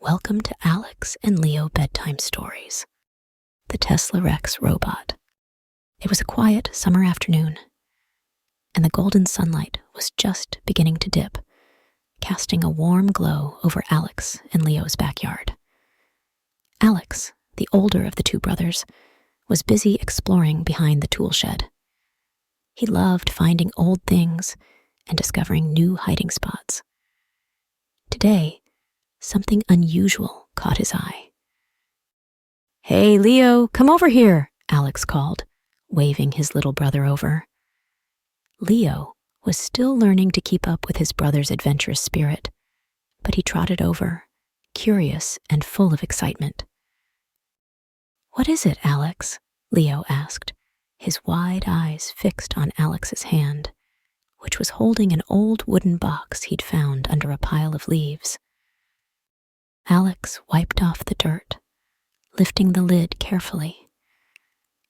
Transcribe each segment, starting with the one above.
Welcome to Alex and Leo Bedtime Stories, the Tesla Rex robot. It was a quiet summer afternoon, and the golden sunlight was just beginning to dip, casting a warm glow over Alex and Leo's backyard. Alex, the older of the two brothers, was busy exploring behind the tool shed. He loved finding old things and discovering new hiding spots. Today, something unusual caught his eye. "Hey, Leo, come over here," Alex called, waving his little brother over. Leo was still learning to keep up with his brother's adventurous spirit, but he trotted over, curious and full of excitement. "What is it, Alex?" Leo asked, his wide eyes fixed on Alex's hand, which was holding an old wooden box he'd found under a pile of leaves. Alex wiped off the dirt, lifting the lid carefully,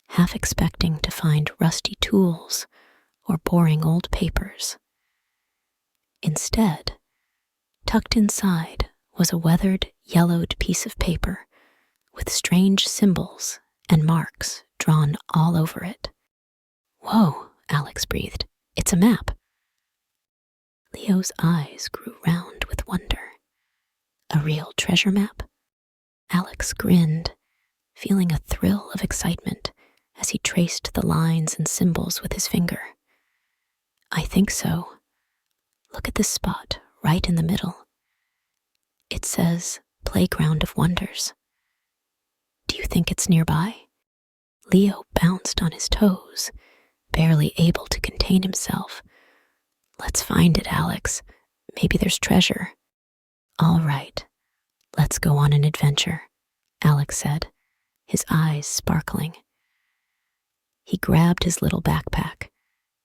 half expecting to find rusty tools or boring old papers. Instead, tucked inside was a weathered, yellowed piece of paper with strange symbols and marks drawn all over it. "Whoa," Alex breathed. "It's a map." Leo's eyes grew round with wonder. A real treasure map? Alex grinned, feeling a thrill of excitement as he traced the lines and symbols with his finger. "I think so. Look at this spot right in the middle. It says Playground of Wonders. Do you think it's nearby?" Leo bounced on his toes, barely able to contain himself. "Let's find it, Alex. Maybe there's treasure." "All right, let's go on an adventure," Alex said, his eyes sparkling. He grabbed his little backpack,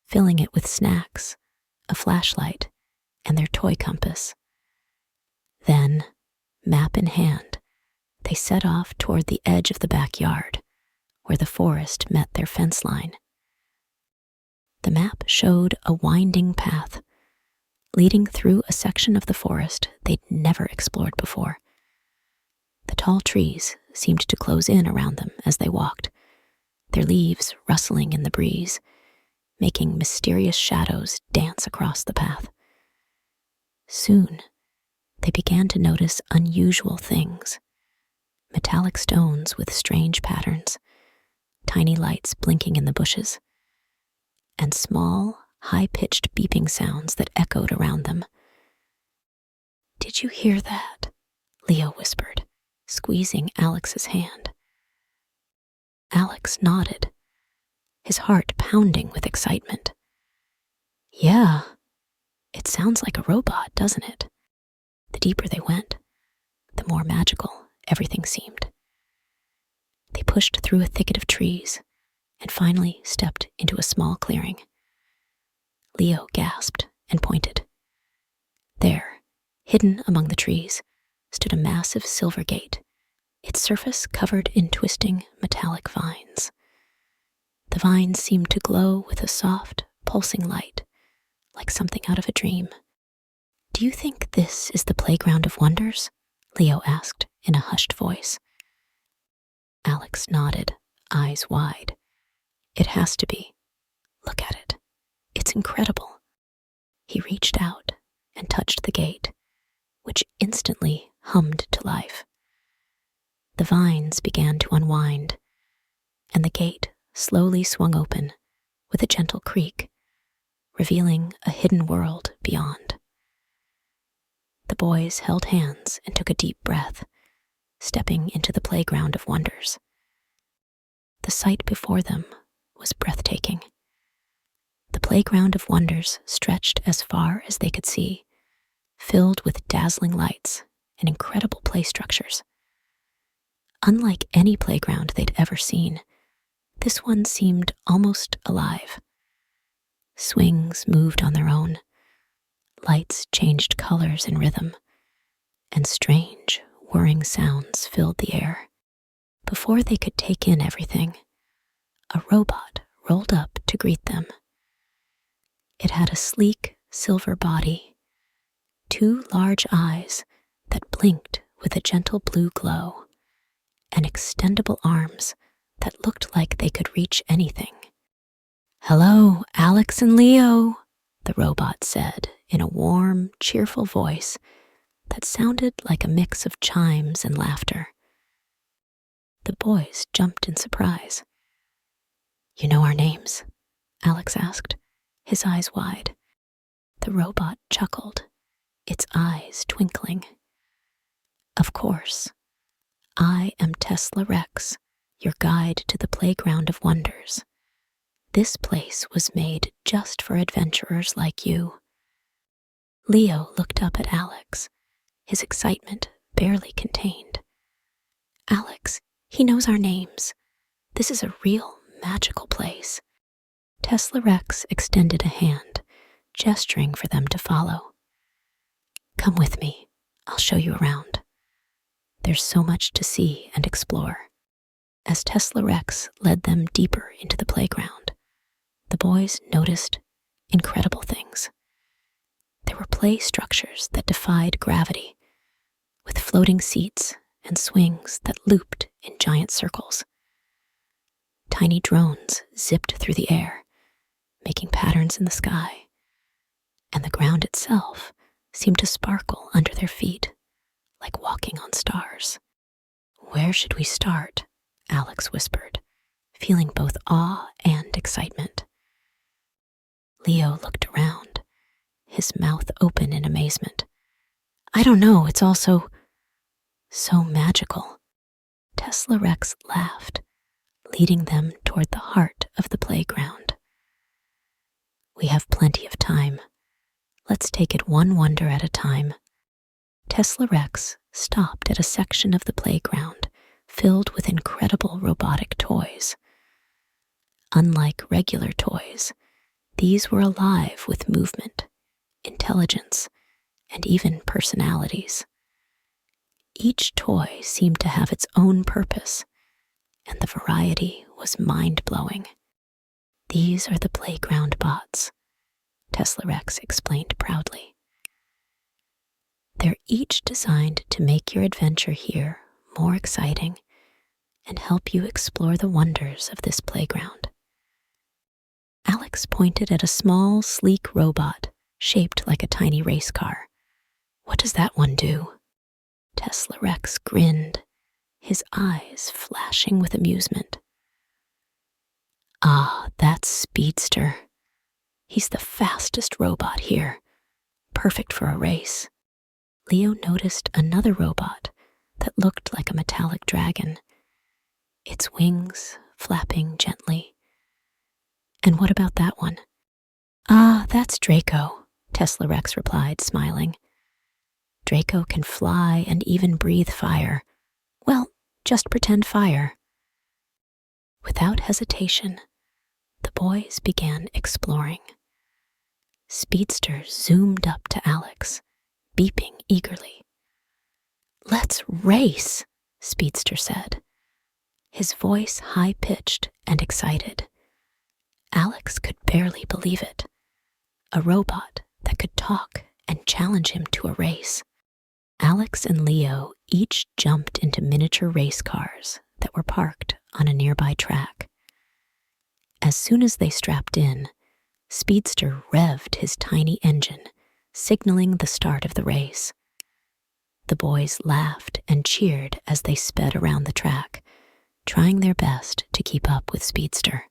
filling it with snacks, a flashlight, and their toy compass. Then, map in hand, they set off toward the edge of the backyard, where the forest met their fence line. The map showed a winding path leading through a section of the forest they'd never explored before. The tall trees seemed to close in around them as they walked, their leaves rustling in the breeze, making mysterious shadows dance across the path. Soon, they began to notice unusual things: metallic stones with strange patterns, tiny lights blinking in the bushes, and small, high-pitched beeping sounds that echoed around them. "Did you hear that?" Leo whispered, squeezing Alex's hand. Alex nodded, his heart pounding with excitement. "Yeah, it sounds like a robot, doesn't it?" The deeper they went, the more magical everything seemed. They pushed through a thicket of trees and finally stepped into a small clearing. Leo gasped and pointed. There, hidden among the trees, stood a massive silver gate, its surface covered in twisting metallic vines. The vines seemed to glow with a soft, pulsing light, like something out of a dream. "Do you think this is the Playground of Wonders?" Leo asked in a hushed voice. Alex nodded, eyes wide. "It has to be. Look at it. It's incredible." He reached out and touched the gate, which instantly hummed to life. The vines began to unwind, and the gate slowly swung open with a gentle creak, revealing a hidden world beyond. The boys held hands and took a deep breath, stepping into the Playground of Wonders. The sight before them was breathtaking. The Playground of Wonders stretched as far as they could see, filled with dazzling lights and incredible play structures. Unlike any playground they'd ever seen, this one seemed almost alive. Swings moved on their own, lights changed colors and rhythm, and strange, whirring sounds filled the air. Before they could take in everything, a robot rolled up to greet them. It had a sleek, silver body, two large eyes that blinked with a gentle blue glow and extendable arms that looked like they could reach anything. "Hello, Alex and Leo," the robot said in a warm, cheerful voice that sounded like a mix of chimes and laughter. The boys jumped in surprise. "You know our names?" Alex asked, his eyes wide. The robot chuckled, its eyes twinkling. "Of course. I am Tesla Rex, your guide to the playground of wonders. This place was made just for adventurers like you." Leo looked up at Alex, his excitement barely contained. "Alex, he knows our names. This is a real magical place." Tesla Rex extended a hand, gesturing for them to follow. "Come with me. I'll show you around. There's so much to see and explore." As Tesla Rex led them deeper into the playground, the boys noticed incredible things. There were play structures that defied gravity, with floating seats and swings that looped in giant circles. Tiny drones zipped through the air, making patterns in the sky, and the ground itself seemed to sparkle under their feet, like walking on stars. "Where should we start?" Alex whispered, feeling both awe and excitement. Leo looked around, his mouth open in amazement. "I don't know, it's all so magical." Tesla Rex laughed, leading them toward the heart of the playground. "We have plenty of time. Let's take it one wonder at a time." Tesla Rex stopped at a section of the playground filled with incredible robotic toys. Unlike regular toys, these were alive with movement, intelligence, and even personalities. Each toy seemed to have its own purpose, and the variety was mind-blowing. "These are the playground bots," Tesla Rex explained proudly. "They're each designed to make your adventure here more exciting and help you explore the wonders of this playground." Alex pointed at a small, sleek robot shaped like a tiny race car. "What does that one do?" Tesla Rex grinned, his eyes flashing with amusement. "Ah, that's Speedster. He's the fastest robot here, perfect for a race." Leo noticed another robot that looked like a metallic dragon, its wings flapping gently. "And what about that one?" "Ah, that's Draco," Tesla Rex replied, smiling. "Draco can fly and even breathe fire. Well, just pretend fire." Without hesitation, the boys began exploring. Speedster zoomed up to Alex, beeping eagerly. "Let's race," Speedster said, his voice high-pitched and excited. Alex could barely believe it. A robot that could talk and challenge him to a race. Alex and Leo each jumped into miniature race cars that were parked on a nearby track. As soon as they strapped in, Speedster revved his tiny engine, signaling the start of the race. The boys laughed and cheered as they sped around the track, trying their best to keep up with Speedster.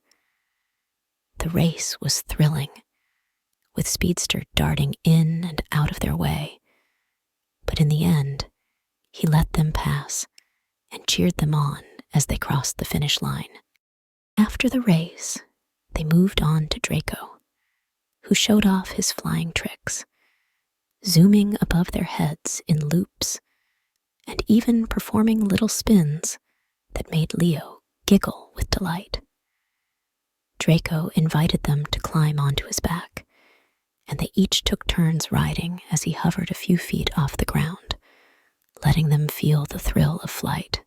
The race was thrilling, with Speedster darting in and out of their way. But in the end, he let them pass and cheered them on as they crossed the finish line. After the race, they moved on to Draco, who showed off his flying tricks, zooming above their heads in loops and even performing little spins that made Leo giggle with delight. Draco invited them to climb onto his back, and they each took turns riding as he hovered a few feet off the ground, letting them feel the thrill of flight.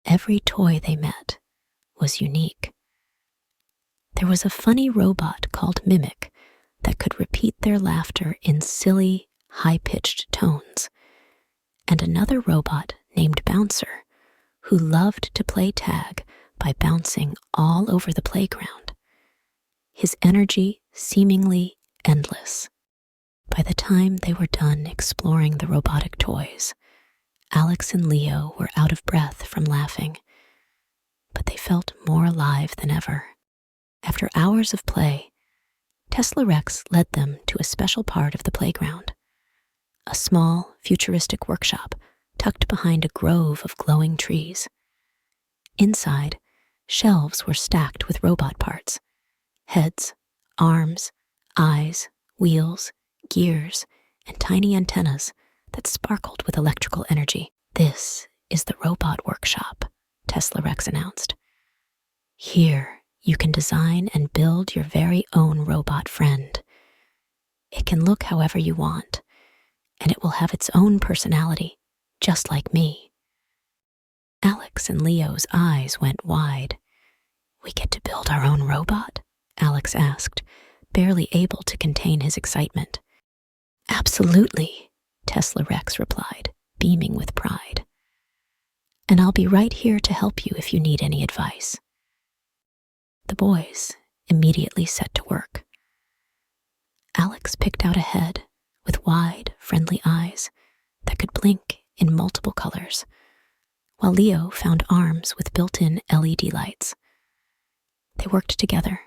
Every toy they met was unique. There was a funny robot called Mimic that could repeat their laughter in silly, high-pitched tones, and another robot named Bouncer, who loved to play tag by bouncing all over the playground, his energy seemingly endless. By the time they were done exploring the robotic toys, Alex and Leo were out of breath from laughing, but they felt more alive than ever. After hours of play, Tesla Rex led them to a special part of the playground, a small, futuristic workshop tucked behind a grove of glowing trees. Inside, shelves were stacked with robot parts: heads, arms, eyes, wheels, gears, and tiny antennas that sparkled with electrical energy. "This is the robot workshop," Tesla Rex announced. "Here, you can design and build your very own robot friend. It can look however you want, and it will have its own personality, just like me." Alex and Leo's eyes went wide. "We get to build our own robot?" Alex asked, barely able to contain his excitement. "Absolutely," Tesla Rex replied, beaming with pride. "And I'll be right here to help you if you need any advice." The boys immediately set to work. Alex picked out a head with wide, friendly eyes that could blink in multiple colors, while Leo found arms with built-in LED lights. They worked together,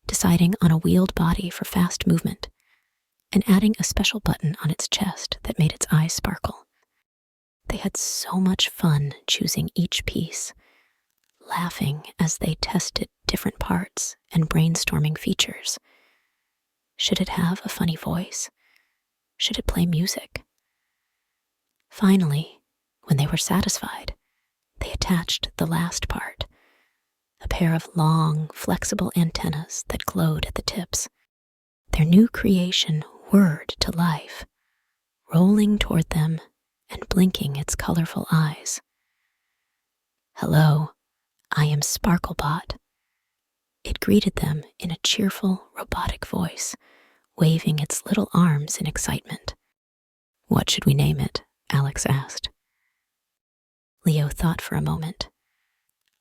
deciding on a wheeled body for fast movement and adding a special button on its chest that made its eyes sparkle. They had so much fun choosing each piece, laughing as they tested different parts and brainstorming features. Should it have a funny voice? Should it play music? Finally, when they were satisfied, they attached the last part, a pair of long, flexible antennas that glowed at the tips. Their new creation whirred to life, rolling toward them and blinking its colorful eyes. "Hello, I am Sparklebot." It greeted them in a cheerful, robotic voice, waving its little arms in excitement. "What should we name it?" Alex asked. Leo thought for a moment.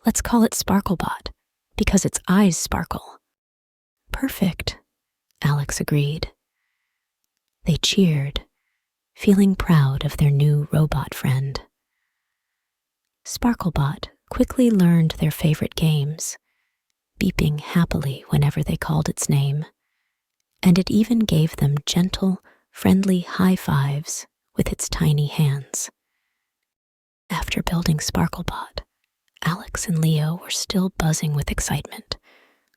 "Let's call it Sparklebot, because its eyes sparkle." "Perfect," Alex agreed. They cheered, feeling proud of their new robot friend. Sparklebot quickly learned their favorite games, beeping happily whenever they called its name, and it even gave them gentle, friendly high fives with its tiny hands. After building Sparklebot, Alex and Leo were still buzzing with excitement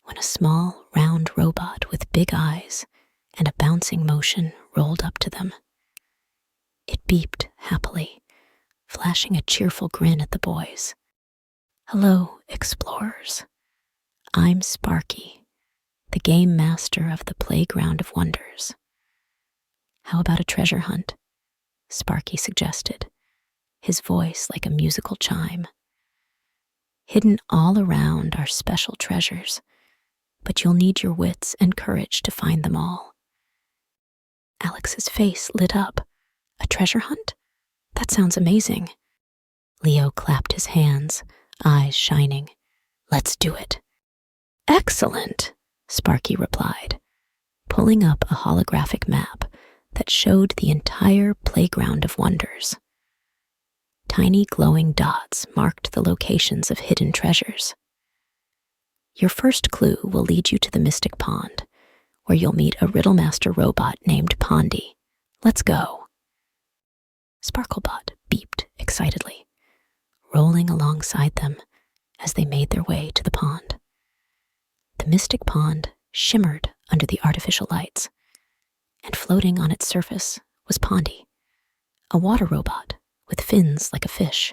when a small, round robot with big eyes and a bouncing motion rolled up to them. It beeped happily, flashing a cheerful grin at the boys. "Hello, explorers. I'm Sparky, the game master of the Playground of Wonders." "How about a treasure hunt?" Sparky suggested, his voice like a musical chime. "Hidden all around are special treasures, but you'll need your wits and courage to find them all." Alex's face lit up. "A treasure hunt? That sounds amazing." Leo clapped his hands, eyes shining. "Let's do it." "Excellent," Sparky replied, pulling up a holographic map that showed the entire Playground of Wonders. Tiny glowing dots marked the locations of hidden treasures. "Your first clue will lead you to the Mystic Pond, where you'll meet a Riddlemaster robot named Pondy. Let's go." Sparklebot beeped excitedly, rolling alongside them as they made their way to the pond. The Mystic Pond shimmered under the artificial lights, and floating on its surface was Pondy, a water robot with fins like a fish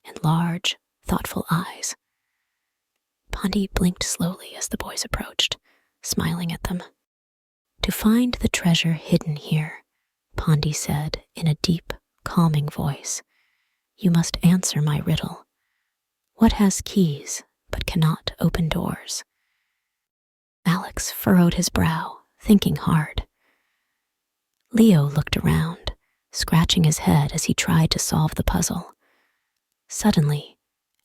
and large, thoughtful eyes. Pondy blinked slowly as the boys approached, smiling at them. "To find the treasure hidden here," Pondy said in a deep, calming voice, "you must answer my riddle. What has keys but cannot open doors?" Alex furrowed his brow, thinking hard. Leo looked around, scratching his head as he tried to solve the puzzle. Suddenly,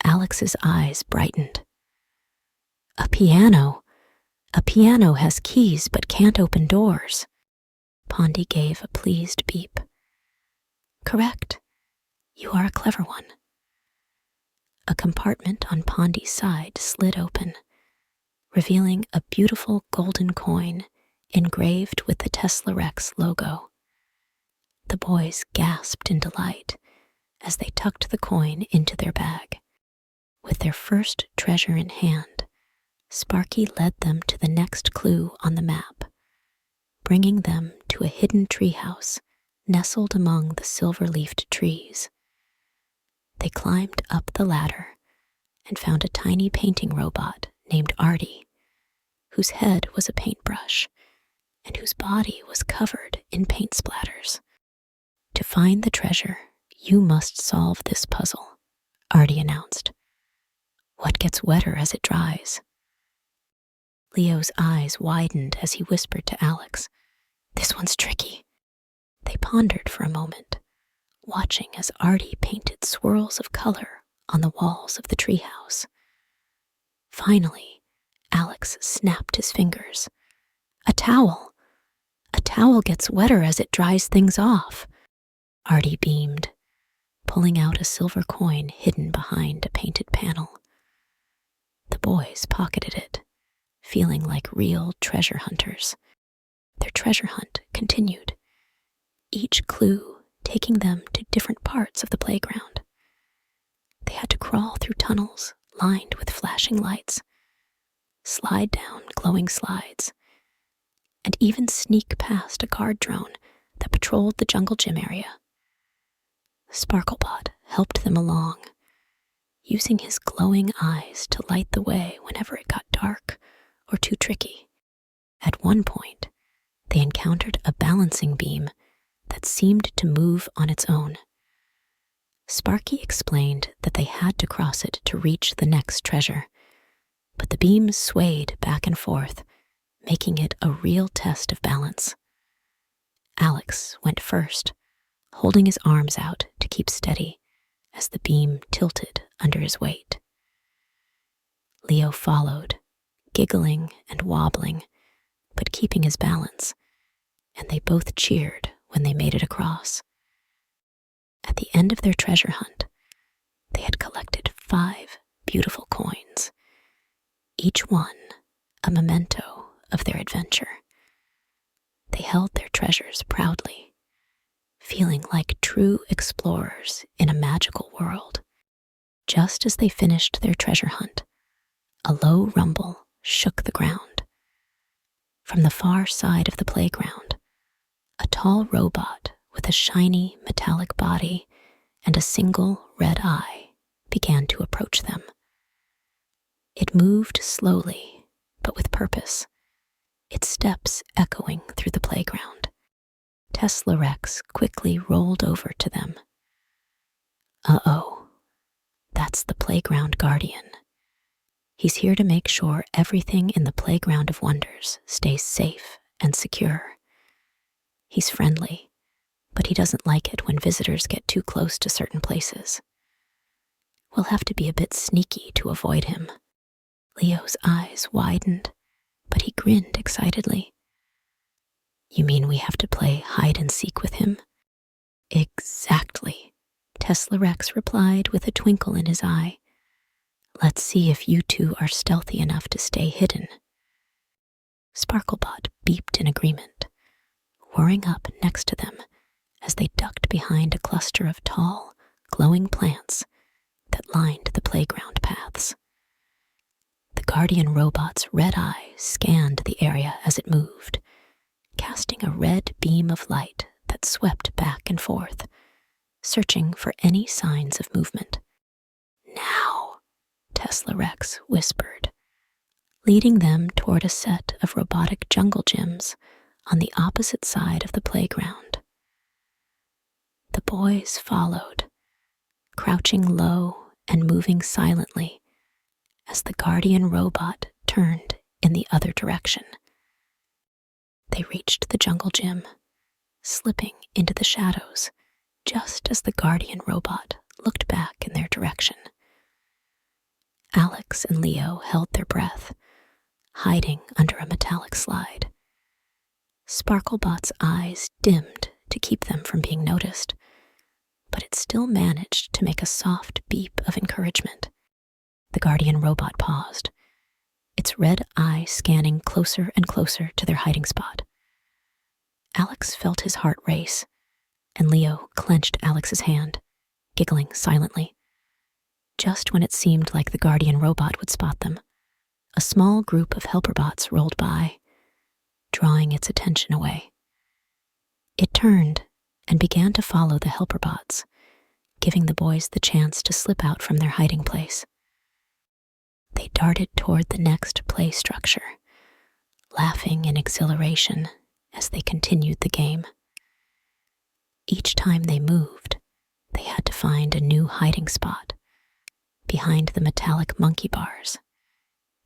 Alex's eyes brightened. A piano! A piano has keys but can't open doors. Pondy gave a pleased beep. Correct. You are a clever one. A compartment on Pondy's side slid open, revealing a beautiful golden coin engraved with the Tesla Rex logo. The boys gasped in delight as they tucked the coin into their bag. With their first treasure in hand, Sparky led them to the next clue on the map, bringing them to a hidden treehouse nestled among the silver-leafed trees. They climbed up the ladder and found a tiny painting robot named Artie, whose head was a paintbrush and whose body was covered in paint splatters. To find the treasure, you must solve this puzzle, Artie announced. What gets wetter as it dries? Leo's eyes widened as he whispered to Alex, This one's tricky. They pondered for a moment, watching as Artie painted swirls of color on the walls of the treehouse. Finally, Alex snapped his fingers. A towel! A towel gets wetter as it dries things off. Artie beamed, pulling out a silver coin hidden behind a painted panel. The boys pocketed it, feeling like real treasure hunters. Their treasure hunt continued, each clue taking them to different parts of the playground. They had to crawl through tunnels lined with flashing lights, slide down glowing slides, and even sneak past a guard drone that patrolled the jungle gym area. Sparklebot helped them along, using his glowing eyes to light the way whenever it got dark or too tricky. At one point, they encountered a balancing beam that seemed to move on its own. Sparky explained that they had to cross it to reach the next treasure, but the beam swayed back and forth, making it a real test of balance. Alex went first, holding his arms out to keep steady as the beam tilted under his weight. Leo followed, giggling and wobbling, but keeping his balance, and they both cheered when they made it across. At the end of their treasure hunt, they had collected 5 beautiful coins, each one a memento of their adventure. They held their treasures proudly, feeling like true explorers in a magical world. Just as they finished their treasure hunt, a low rumble shook the ground. From the far side of the playground, a tall robot with a shiny metallic body and a single red eye began to approach them. It moved slowly, but with purpose, its steps echoing through the playground. Tesla Rex quickly rolled over to them. Uh-oh, that's the playground guardian. He's here to make sure everything in the playground of wonders stays safe and secure. He's friendly, but he doesn't like it when visitors get too close to certain places. We'll have to be a bit sneaky to avoid him. Leo's eyes widened, but he grinned excitedly. You mean we have to play hide and seek with him? Exactly, Tesla Rex replied with a twinkle in his eye. Let's see if you two are stealthy enough to stay hidden. Sparklebot beeped in agreement, whirring up next to them as they ducked behind a cluster of tall, glowing plants that lined the playground paths. The guardian robot's red eye scanned the area as it moved, casting a red beam of light that swept back and forth, searching for any signs of movement. Now, Tesla Rex whispered, leading them toward a set of robotic jungle gyms on the opposite side of the playground. The boys followed, crouching low and moving silently as the guardian robot turned in the other direction. They reached the jungle gym, slipping into the shadows just as the guardian robot looked back in their direction. Alex and Leo held their breath, hiding under a metallic slide. Sparklebot's eyes dimmed to keep them from being noticed, but it still managed to make a soft beep of encouragement. The guardian robot paused, its red eye scanning closer and closer to their hiding spot. Alex felt his heart race, and Leo clenched Alex's hand, giggling silently. Just when it seemed like the guardian robot would spot them, a small group of helper bots rolled by, drawing its attention away. It turned and began to follow the helper bots, giving the boys the chance to slip out from their hiding place. They darted toward the next play structure, laughing in exhilaration as they continued the game. Each time they moved, they had to find a new hiding spot, behind the metallic monkey bars,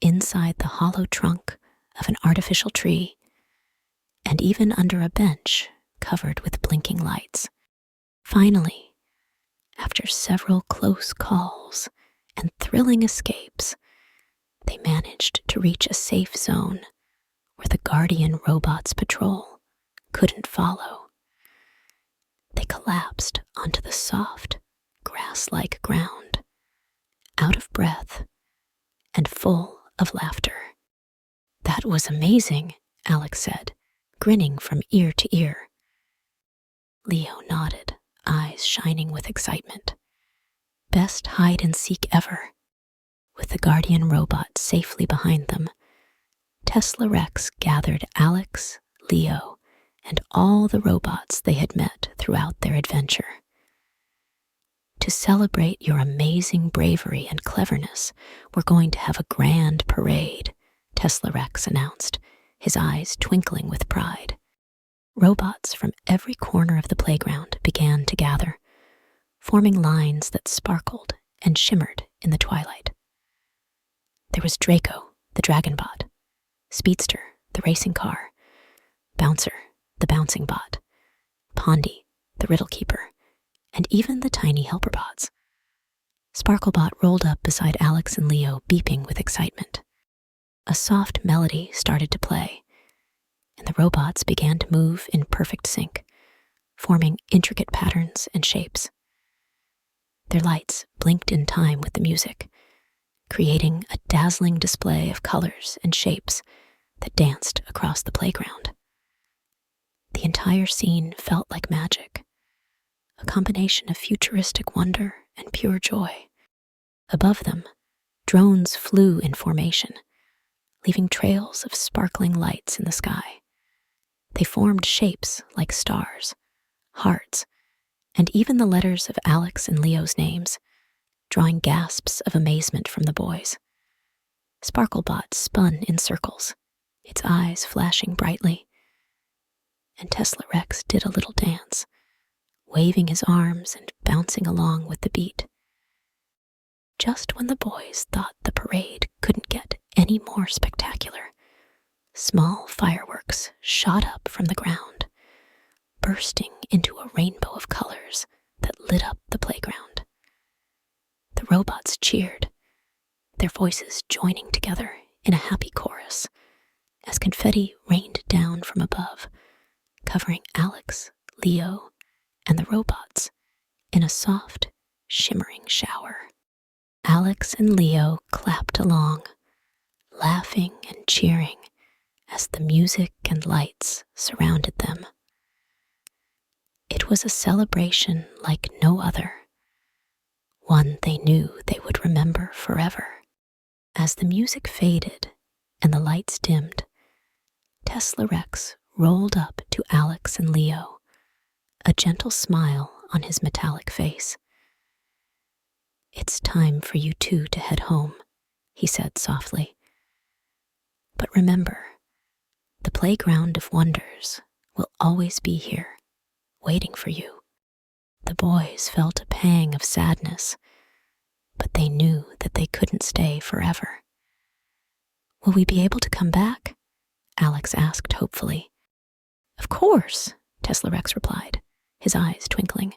inside the hollow trunk of an artificial tree, and even under a bench covered with blinking lights. Finally, after several close calls and thrilling escapes, they managed to reach a safe zone where the guardian robot's patrol couldn't follow. They collapsed onto the soft, grass-like ground, out of breath and full of laughter. "That was amazing," Alex said, grinning from ear to ear. Leo nodded, eyes shining with excitement. Best hide-and-seek ever. With the guardian robot safely behind them, Tesla Rex gathered Alex, Leo, and all the robots they had met throughout their adventure. "To celebrate your amazing bravery and cleverness, we're going to have a grand parade," Tesla Rex announced, his eyes twinkling with pride. Robots from every corner of the playground began to gather, forming lines that sparkled and shimmered in the twilight. There was Draco, the dragon bot, Speedster, the racing car, Bouncer, the bouncing bot, Pondy, the riddle keeper, and even the tiny helper bots. Sparklebot rolled up beside Alex and Leo, beeping with excitement. A soft melody started to play, and the robots began to move in perfect sync, forming intricate patterns and shapes. Their lights blinked in time with the music, creating a dazzling display of colors and shapes that danced across the playground. The entire scene felt like magic, a combination of futuristic wonder and pure joy. Above them, drones flew in formation, leaving trails of sparkling lights in the sky. They formed shapes like stars, hearts, and even the letters of Alex and Leo's names, drawing gasps of amazement from the boys. Sparklebot spun in circles, its eyes flashing brightly, and Tesla Rex did a little dance, waving his arms and bouncing along with the beat. Just when the boys thought the parade couldn't get any more spectacular, small fireworks shot up from the ground, bursting into a rainbow of colors that lit up the playground. The robots cheered, their voices joining together in a happy chorus as confetti rained down from above, covering Alex, Leo, and the robots in a soft, shimmering shower. Alex and Leo clapped along, laughing and cheering as the music and lights surrounded them. It was a celebration like no other, one they knew they would remember forever. As the music faded and the lights dimmed, Tesla Rex rolled up to Alex and Leo, a gentle smile on his metallic face. "It's time for you two to head home," he said softly. "But remember, the playground of wonders will always be here, waiting for you." The boys felt a pang of sadness, but they knew that they couldn't stay forever. "Will we be able to come back?" Alex asked hopefully. "Of course," Tesla Rex replied, his eyes twinkling.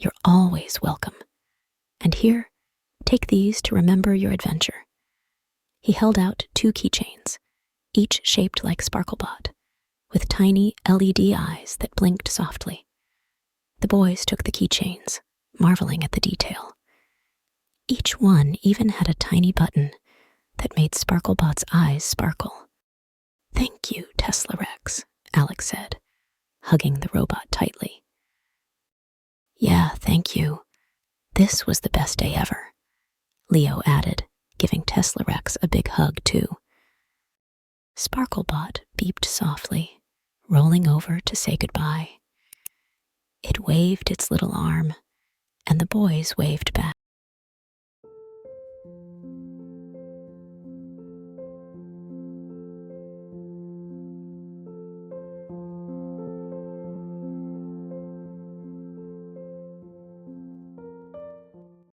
You're always welcome. And here, take these to remember your adventure." He held out 2 keychains, each shaped like Sparklebot, with tiny LED eyes that blinked softly. The boys took the keychains, marveling at the detail. Each one even had a tiny button that made Sparklebot's eyes sparkle. "Thank you, Tesla Rex," Alex said, hugging the robot tightly. "Yeah, thank you. This was the best day ever," Leo added, giving Tesla Rex a big hug too. Sparklebot beeped softly, rolling over to say goodbye. It waved its little arm, and the boys waved back.